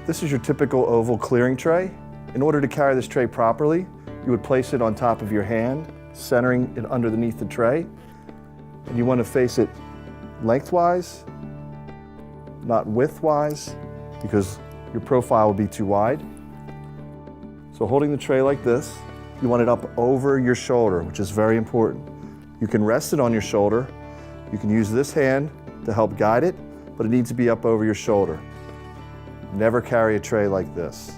This is your typical oval clearing tray. In order to carry this tray properly, you would place it on top of your hand, centering it underneath the tray. And you want to face it lengthwise, not widthwise, because your profile will be too wide. So holding the tray like this, you want it up over your shoulder, which is very important. You can rest it on your shoulder. You can use this hand to help guide it, but it needs to be up over your shoulder. Never carry a tray like this.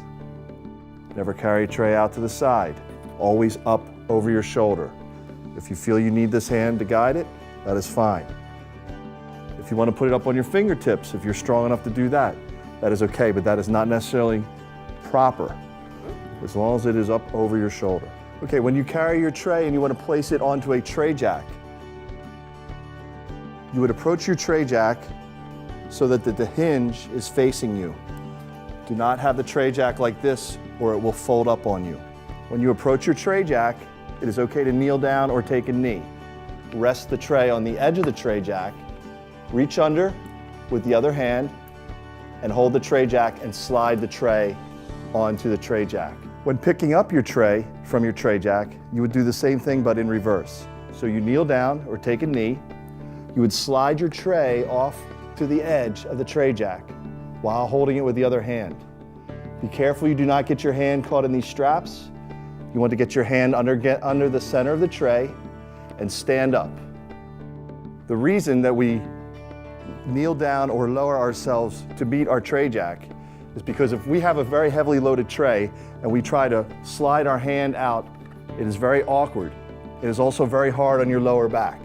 Never carry a tray out to the side. Always up over your shoulder. If you feel you need this hand to guide it, that is fine. If you want to put it up on your fingertips, if you're strong enough to do that, that is okay, but that is not necessarily proper, as long as it is up over your shoulder. Okay, when you carry your tray and you want to place it onto a tray jack, you would approach your tray jack so that the hinge is facing you. Do not have the tray jack like this or it will fold up on you. When you approach your tray jack, it is okay to kneel down or take a knee. Rest the tray on the edge of the tray jack, reach under with the other hand, and hold the tray jack and slide the tray onto the tray jack. When picking up your tray from your tray jack, you would do the same thing but in reverse. So you kneel down or take a knee, you would slide your tray off to the edge of the tray jack while holding it with the other hand. Be careful you do not get your hand caught in these straps. You want to get your hand under the center of the tray and stand up. The reason that we kneel down or lower ourselves to meet our tray jack is because if we have a very heavily loaded tray and we try to slide our hand out, it is very awkward. It is also very hard on your lower back.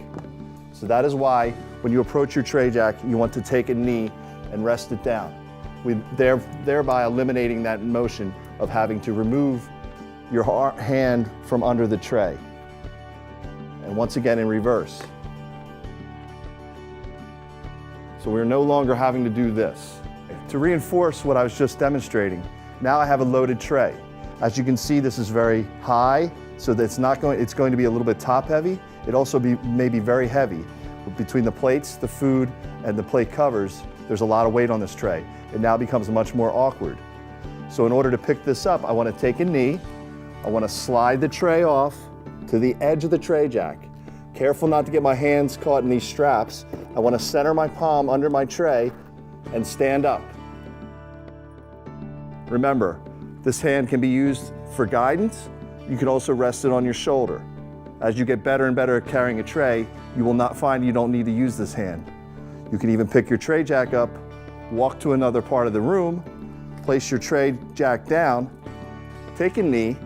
So that is why when you approach your tray jack, you want to take a knee and rest it down, thereby eliminating that motion of having to remove your hand from under the tray. And once again in reverse. So we're no longer having to do this. To reinforce what I was just demonstrating, now I have a loaded tray. As you can see, this is very high, so that it's going to be a little bit top heavy. It also may be very heavy. Between the plates, the food, and the plate covers, there's a lot of weight on this tray. It now becomes much more awkward. So in order to pick this up, I want to take a knee, I want to slide the tray off to the edge of the tray jack. Careful not to get my hands caught in these straps. I want to center my palm under my tray and stand up. Remember, this hand can be used for guidance. You can also rest it on your shoulder. As you get better and better at carrying a tray, you will not find you don't need to use this hand. You can even pick your tray jack up, walk to another part of the room, place your tray jack down, take a knee,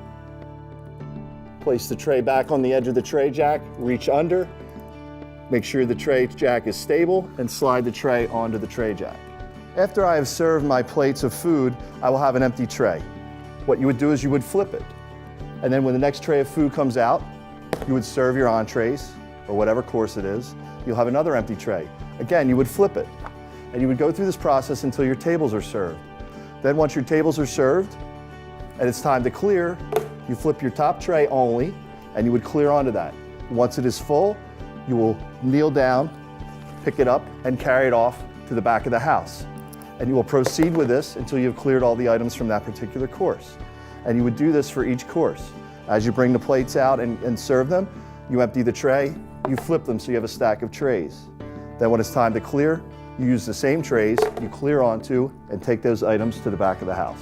place the tray back on the edge of the tray jack, reach under, make sure the tray jack is stable, and slide the tray onto the tray jack. After I have served my plates of food, I will have an empty tray. What you would do is you would flip it. And then when the next tray of food comes out, you would serve your entrees, or whatever course it is. You'll have another empty tray. Again, you would flip it. And you would go through this process until your tables are served. Then once your tables are served, and it's time to clear, you flip your top tray only, and you would clear onto that. Once it is full, you will kneel down, pick it up, and carry it off to the back of the house. And you will proceed with this until you've cleared all the items from that particular course. And you would do this for each course. As you bring the plates out and serve them, you empty the tray, you flip them so you have a stack of trays. Then when it's time to clear, you use the same trays, you clear onto, and take those items to the back of the house.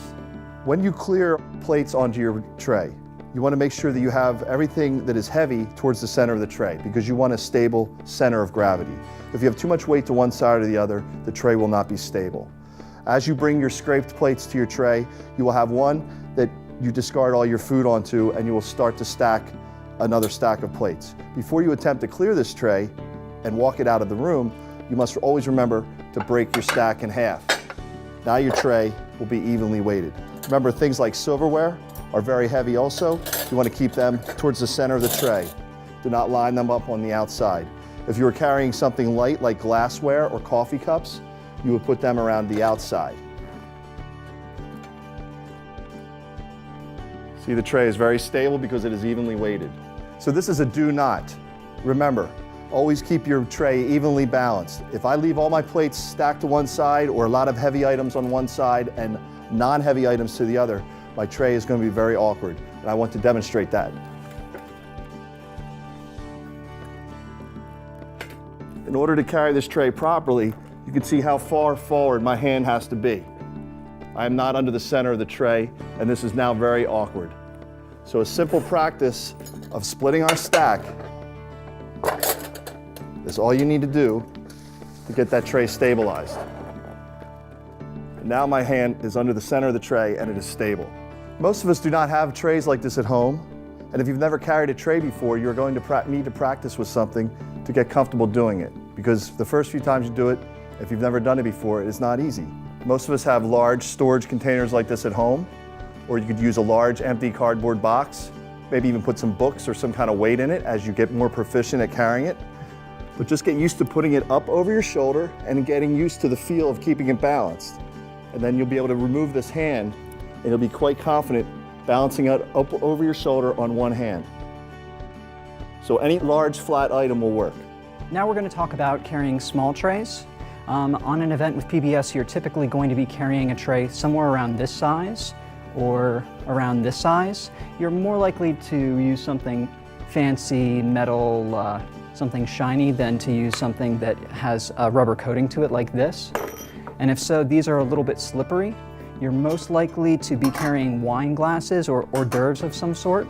When you clear plates onto your tray, you want to make sure that you have everything that is heavy towards the center of the tray, because you want a stable center of gravity. If you have too much weight to one side or the other, the tray will not be stable. As you bring your scraped plates to your tray, you will have one that you discard all your food onto, and you will start to stack another stack of plates. Before you attempt to clear this tray and walk it out of the room, you must always remember to break your stack in half. Now your tray will be evenly weighted. Remember, things like silverware are very heavy also. You want to keep them towards the center of the tray. Do not line them up on the outside. If you are carrying something light like glassware or coffee cups, you would put them around the outside. See, the tray is very stable because it is evenly weighted. So this is a do not. Remember, always keep your tray evenly balanced. If I leave all my plates stacked to one side or a lot of heavy items on one side and non-heavy items to the other, my tray is going to be very awkward, and I want to demonstrate that. In order to carry this tray properly, you can see how far forward my hand has to be. I am not under the center of the tray, and this is now very awkward. So a simple practice of splitting our stack is all you need to do to get that tray stabilized. And now my hand is under the center of the tray and it is stable. Most of us do not have trays like this at home, and if you've never carried a tray before, you're going to need to practice with something to get comfortable doing it, because the first few times you do it, if you've never done it before, it's not easy. Most of us have large storage containers like this at home, or you could use a large empty cardboard box, maybe even put some books or some kind of weight in it as you get more proficient at carrying it. But just get used to putting it up over your shoulder and getting used to the feel of keeping it balanced. And then you'll be able to remove this hand and you'll be quite confident balancing it up over your shoulder on one hand. So any large flat item will work. Now we're going to talk about carrying small trays. On an event with PBS, you're typically going to be carrying a tray somewhere around this size or around this size. You're more likely to use something fancy, metal, something shiny than to use something that has a rubber coating to it like this. And if so, these are a little bit slippery. You're most likely to be carrying wine glasses or hors d'oeuvres of some sort.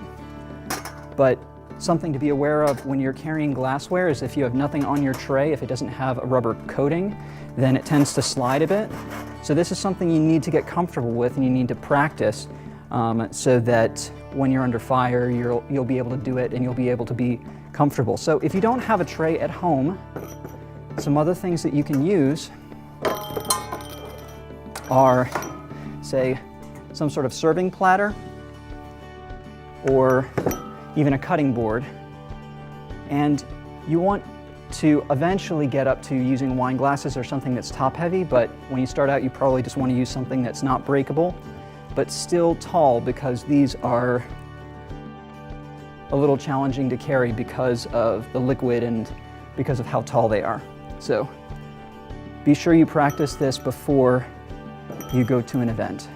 But something to be aware of when you're carrying glassware is if you have nothing on your tray, if it doesn't have a rubber coating, then it tends to slide a bit. So this is something you need to get comfortable with and you need to practice so that when you're under fire, you'll be able to do it and you'll be able to be comfortable. So if you don't have a tray at home, some other things that you can use are, say, some sort of serving platter or even a cutting board. And you want to eventually get up to using wine glasses or something that's top heavy, but when you start out you probably just want to use something that's not breakable but still tall, because these are a little challenging to carry because of the liquid and because of how tall they are. So be sure you practice this before you go to an event.